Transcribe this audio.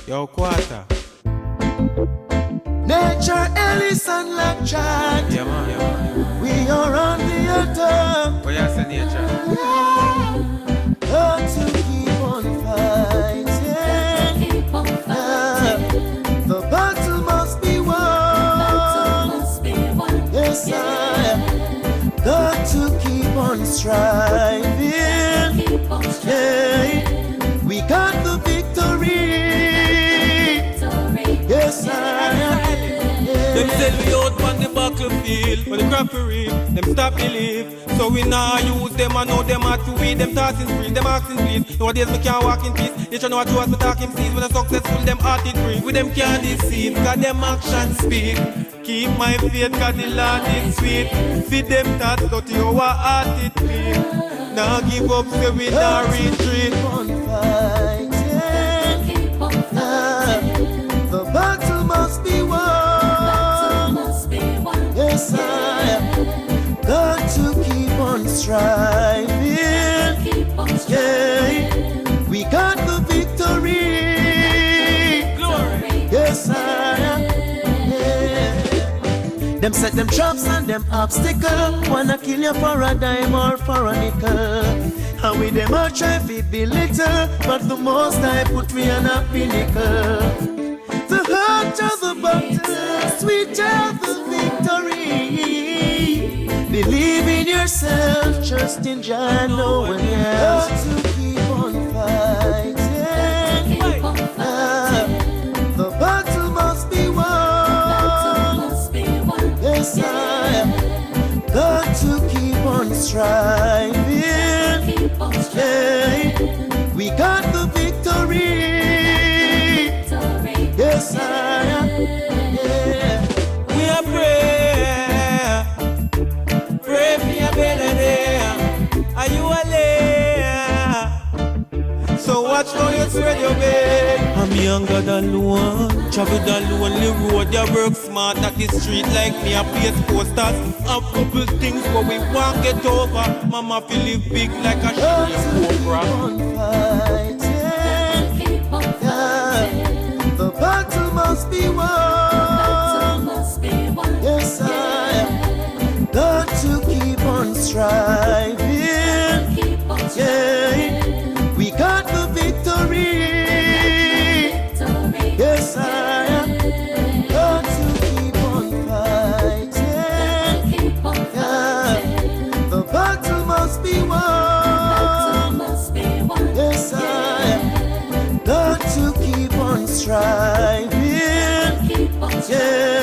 Yo, Quata. Nature, Ellis and Lockchat. Yeah, man, yeah, man. We are on the attack. What you say, Nature? Got to keep on fighting. The battle must be won. Yes, I got to keep on striving. Yeah. We got the victory. Yes, I am. Them sell we out on the battlefield for the crappery. Them stop believe, so we now use them and know them how to weed. Them tossing free, them asking please. Nowadays me can't walk in peace. They try know what you want to talk him sees. When I'm successful, them heart it free. With them can't deceive, cause them action speak. Keep my faith, cause the Lord is sweet. Feed them thoughts, don't you our heart it beat. Now give up, so we now retreat. Keep on fighting. The battle must be won. Yes, I got to keep on striving. Yeah, we got the victory. Glory. Yes, I am. Yeah. Them set them traps and them obstacles. Wanna kill you for a dime or for a nickel. And with them I try to be little, but the most I put me on a pinnacle. The heart of the battle, sweet of the victory. Believe in yourself, trust in Jah, no one else. Got to keep on fighting. The battle must be won. Yes, I got to keep on striving. Yeah, we got the victory. Yes, I am. Yeah. We are pray for your belly there. Are you alive? So watch how you spread your bed. I'm younger than one, travel down lonely road. You work smart at the street like me. I place posters, a couple things but we won't get over. Mama feel live big like a Got to shit. keep on fighting. Yeah. The battle must be won. Yes, I got to keep on striving. Yeah, we got the victory. Yes, I got to keep on fighting. Yeah, the battle must be won. Yes, I got to keep on striving. Yeah.